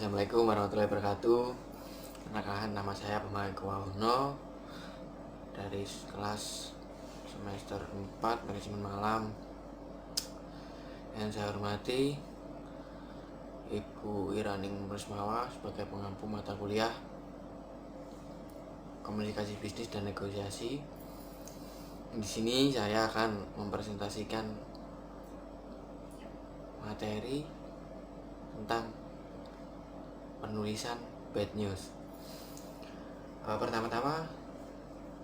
Assalamualaikum warahmatullahi wabarakatuh. Perkenalkan, nama saya Bambang Eko Wahono dari kelas semester 4 manajemen malam. Yang saya hormati Ibu Iraning Rusmawa sebagai pengampu mata kuliah Komunikasi Bisnis dan Negosiasi. Di sini saya akan mempresentasikan materi tentang penulisan bad news. Pertama-tama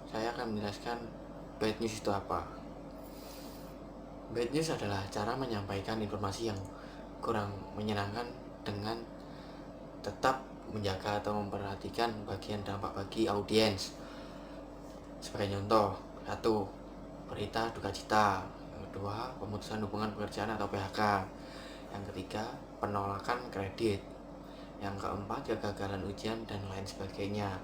saya akan menjelaskan bad news itu apa. Bad news adalah cara menyampaikan informasi yang kurang menyenangkan dengan tetap menjaga atau memperhatikan bagian dampak bagi audiens. Sebagai contoh, 1. Berita duka cita. Yang kedua, pemutusan hubungan pekerjaan atau PHK. Yang ketiga, penolakan kredit. Yang keempat, kegagalan ujian dan lain sebagainya.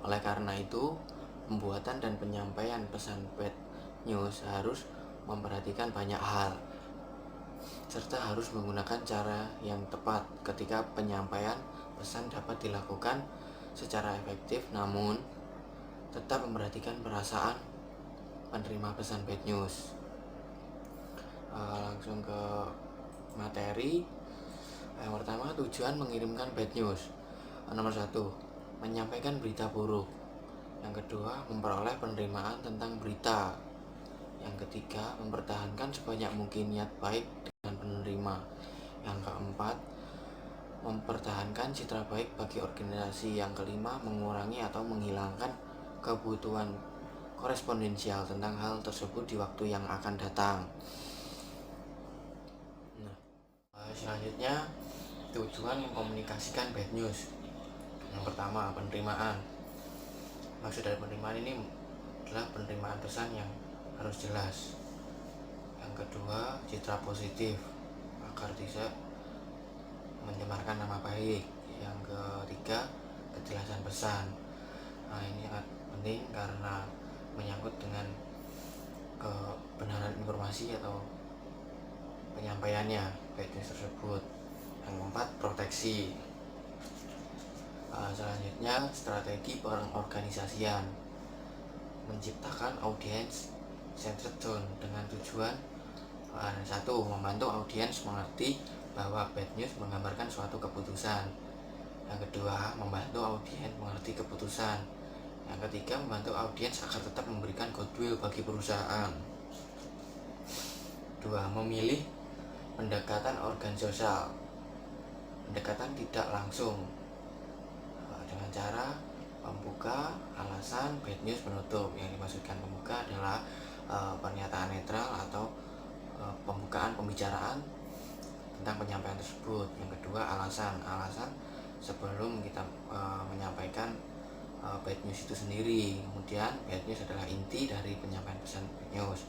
Oleh karena itu, pembuatan dan penyampaian pesan bad news harus memperhatikan banyak hal, serta harus menggunakan cara yang tepat. Ketika penyampaian pesan dapat dilakukan secara efektif, namun tetap memperhatikan perasaan penerima pesan bad news. Langsung ke materi. Yang pertama, tujuan mengirimkan bad news. Nomor 1, menyampaikan berita buruk. Yang kedua, memperoleh penerimaan tentang berita. Yang ketiga, mempertahankan sebanyak mungkin niat baik dengan penerima. Yang keempat, mempertahankan citra baik bagi organisasi. Yang kelima, mengurangi atau menghilangkan kebutuhan korespondensial tentang hal tersebut di waktu yang akan datang. Selanjutnya, tujuan mengkomunikasikan bad news. Yang pertama, penerimaan. Maksud dari penerimaan ini adalah penerimaan pesan yang harus jelas. Yang kedua, citra positif agar tidak mencemarkan nama baik. Yang ketiga, kejelasan pesan. Ini sangat penting karena menyangkut dengan kebenaran informasi atau penyampaiannya bad news tersebut. Yang keempat, proteksi. Selanjutnya, strategi pengorganisasian. Menciptakan audience centered tone dengan tujuan 1. Membantu audiens mengerti bahwa bad news menggambarkan suatu keputusan. Yang kedua, membantu audiens mengerti keputusan. Yang ketiga, membantu audiens agar tetap memberikan goodwill bagi perusahaan. 2. Memilih pendekatan organisasial. Pendekatan tidak langsung dengan cara pembuka, alasan, bad news, penutup. Yang dimaksudkan pembuka adalah pernyataan netral atau pembukaan pembicaraan tentang penyampaian tersebut. Yang kedua, alasan sebelum kita menyampaikan bad news itu sendiri. Kemudian bad news adalah inti dari penyampaian pesan bad news.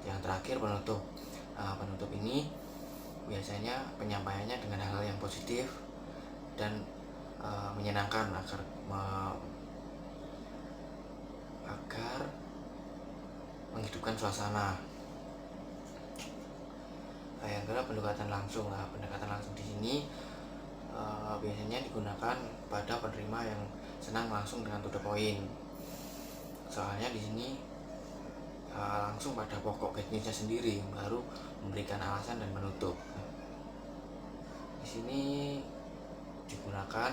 Yang terakhir, penutup. Penutup ini biasanya penyampaiannya dengan hal yang positif dan menyenangkan agar menghidupkan suasana. Yang kedua, pendekatan langsung. Pendekatan langsung di sini biasanya digunakan pada penerima yang senang langsung dengan to the point. Soalnya di sini langsung pada pokok bad newsnya sendiri, baru memberikan alasan dan menutup. Di sini digunakan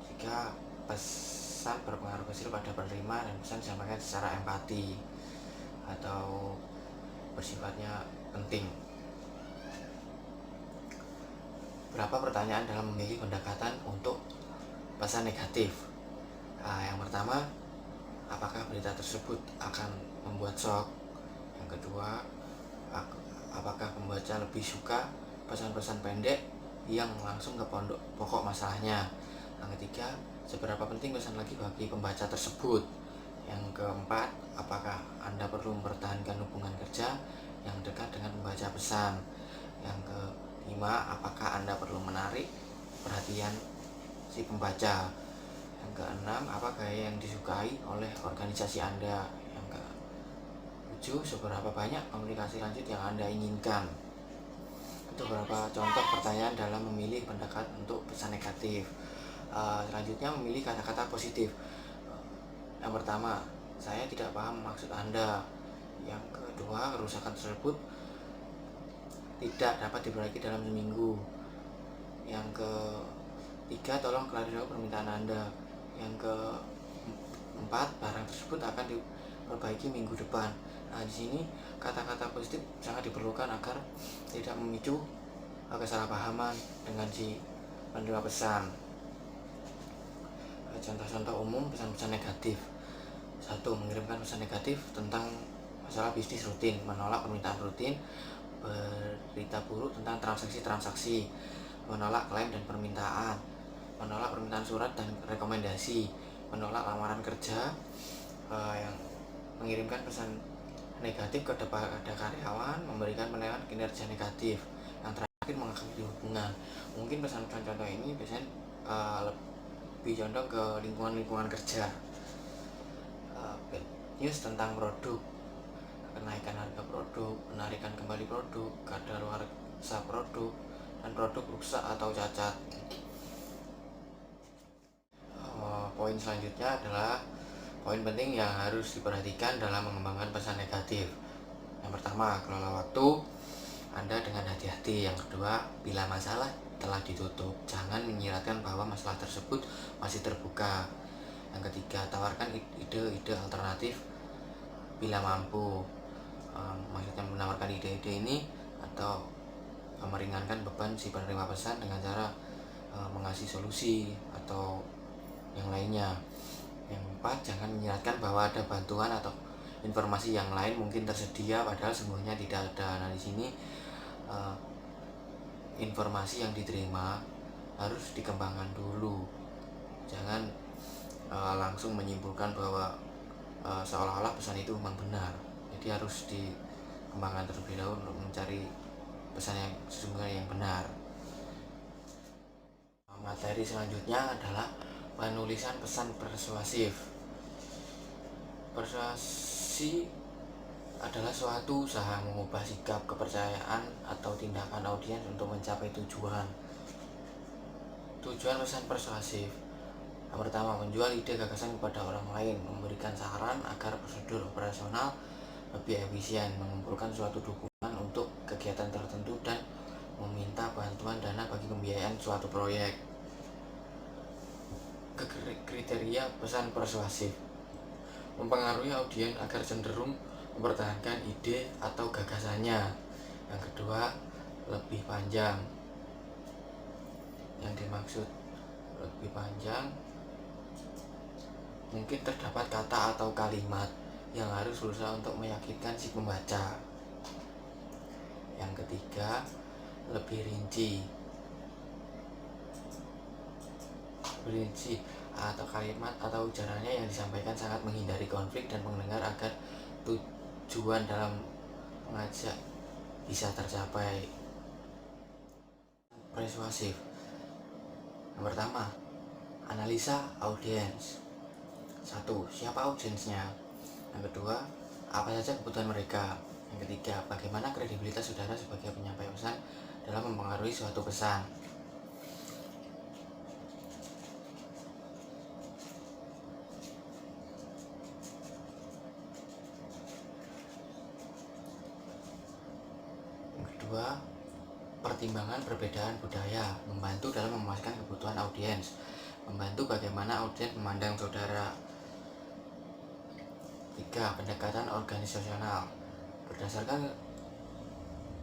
jika pesan berpengaruh kecil pada penerima dan pesan disampaikan secara empati atau bersifatnya penting. Berapa pertanyaan dalam memilih pendekatan untuk pesan negatif? Yang pertama, apakah berita tersebut akan membuat shock? Yang kedua, apakah pembaca lebih suka pesan-pesan pendek yang langsung ke pokok masalahnya? Yang ketiga, seberapa penting pesan lagi bagi pembaca tersebut? Yang keempat, apakah Anda perlu mempertahankan hubungan kerja yang dekat dengan pembaca pesan? Yang kelima, apakah Anda perlu menarik perhatian si pembaca? Yang keenam, apa gaya yang disukai oleh organisasi Anda? Yang ketujuh, seberapa banyak komunikasi lanjut yang Anda inginkan? Itu beberapa contoh pertanyaan dalam memilih pendekat untuk pesan negatif. Selanjutnya memilih kata-kata positif. Yang pertama, saya tidak paham maksud Anda. Yang kedua, kerusakan tersebut tidak dapat diperbaiki dalam seminggu. Yang ketiga, tolong klarifikasi permintaan Anda. Yang keempat, barang tersebut akan diperbaiki minggu depan. Nah, di sini kata-kata positif sangat diperlukan agar tidak memicu kesalahpahaman dengan si penerima pesan. Contoh-contoh umum pesan-pesan negatif. 1. Mengirimkan pesan negatif tentang masalah bisnis rutin, menolak permintaan rutin, berita buruk tentang transaksi-transaksi, menolak klaim dan permintaan, menolak permintaan surat dan rekomendasi, menolak lamaran kerja, yang mengirimkan pesan negatif kepada karyawan, memberikan penilaian kinerja negatif. Yang terakhir, mengakhiri hubungan. Mungkin pesan-pesan contoh ini biasanya lebih condong ke lingkungan kerja. Bad news tentang produk, kenaikan harga produk, penarikan kembali produk, kadaluarsa produk, dan produk rusak atau cacat. Poin selanjutnya adalah poin penting yang harus diperhatikan dalam mengembangkan pesan negatif. Yang pertama, kelola waktu Anda dengan hati-hati. Yang kedua, bila masalah telah ditutup, jangan menyiratkan bahwa masalah tersebut masih terbuka. Yang ketiga, tawarkan ide-ide alternatif bila mampu. Maksudnya menawarkan ide-ide ini atau meringankan beban si penerima pesan dengan cara mengasih solusi atau yang lainnya. Yang keempat, jangan menyiratkan bahwa ada bantuan atau informasi yang lain mungkin tersedia padahal semuanya tidak ada. Nah, di sini informasi yang diterima harus dikembangkan dulu. Jangan langsung menyimpulkan bahwa seolah-olah pesan itu memang benar. Jadi harus dikembangkan terlebih dahulu untuk mencari pesan yang sesungguhnya yang benar. Materi selanjutnya adalah penulisan pesan persuasif. Persuasi adalah suatu usaha mengubah sikap, kepercayaan, atau tindakan audiens untuk mencapai tujuan. Tujuan pesan persuasif. Yang pertama, menjual ide gagasan kepada orang lain, memberikan saran agar prosedur operasional lebih efisien, mengumpulkan suatu dukungan untuk kegiatan tertentu, dan meminta bantuan dana bagi pembiayaan suatu proyek. Kriteria pesan persuasif: mempengaruhi audiens agar cenderung mempertahankan ide atau gagasannya. Yang kedua, lebih panjang. Yang dimaksud lebih panjang, mungkin terdapat kata atau kalimat yang harus berusaha untuk meyakinkan si pembaca. Yang ketiga, lebih rinci atau kalimat atau ujarannya yang disampaikan sangat menghindari konflik dan pendengar agar tujuan dalam mengajak bisa tercapai. Persuasif. Yang pertama, analisa audiens. 1. Siapa audiensnya? Yang kedua, apa saja kebutuhan mereka? Yang ketiga, bagaimana kredibilitas saudara sebagai penyampai pesan dalam mempengaruhi suatu pesan? Yang kedua, pertimbangan perbedaan budaya, membantu dalam memuaskan kebutuhan audiens, membantu bagaimana audiens memandang saudara. 3. Pendekatan organisasional, berdasarkan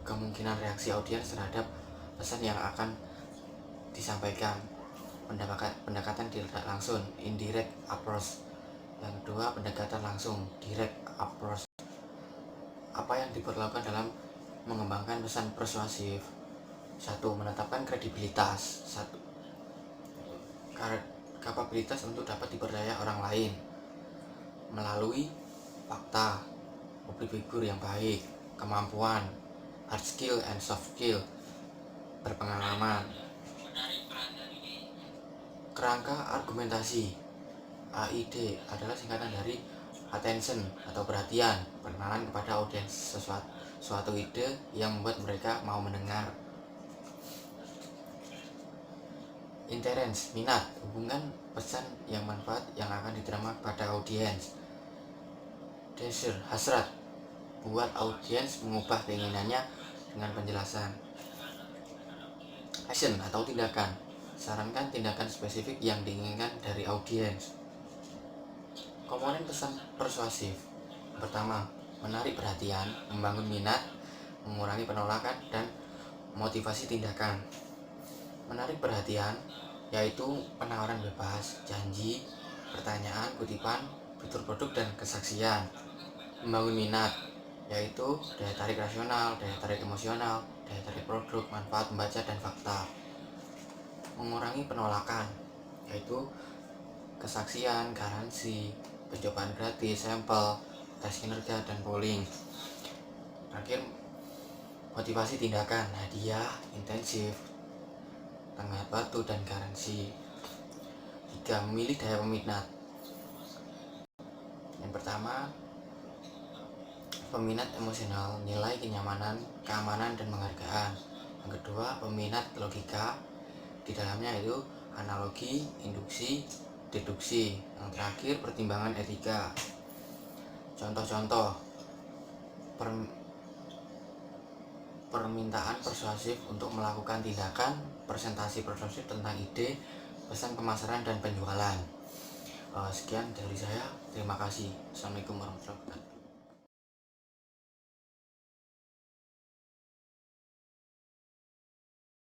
kemungkinan reaksi audiens terhadap pesan yang akan disampaikan. Pendekatan tidak langsung, indirect approach. Yang kedua, pendekatan langsung, direct approach. Apa yang diperlakukan dalam mengembangkan pesan persuasif? 1. Menetapkan kredibilitas. 1. Kapabilitas untuk dapat dipercaya orang lain melalui fakta, public figure yang baik, kemampuan, hard skill and soft skill, berpengalaman. Kerangka argumentasi, AID, adalah singkatan dari attention atau perhatian, pengenalan kepada audiens suatu ide yang membuat mereka mau mendengar. Interest, minat, hubungan pesan yang manfaat yang akan diterima pada audiens. Desire, hasrat, buat audiens mengubah keinginannya dengan penjelasan. Action atau tindakan, sarankan tindakan spesifik yang diinginkan dari audiens. Komponen pesan persuasif. Pertama, menarik perhatian, membangun minat, mengurangi penolakan, dan motivasi tindakan. Menarik perhatian yaitu penawaran bebas, janji, pertanyaan, kutipan, fitur produk, dan kesaksian. Membangun minat yaitu daya tarik rasional, daya tarik emosional, daya tarik produk, manfaat membaca, dan fakta. Mengurangi penolakan yaitu kesaksian, garansi, percobaan gratis, sampel, tes kinerja, dan polling. Terakhir, motivasi tindakan, hadiah, intensif, tengah waktu, dan garansi. 3. Memilih daya peminat. Yang pertama, peminat emosional, nilai kenyamanan, keamanan, dan penghargaan. Yang kedua, peminat logika, di dalamnya itu analogi, induksi, deduksi. Yang terakhir, pertimbangan etika. Contoh-contoh permintaan persuasif untuk melakukan tindakan, presentasi persuasif tentang ide, pesan pemasaran, dan penjualan. Sekian dari saya, terima kasih. Assalamualaikum warahmatullahi wabarakatuh.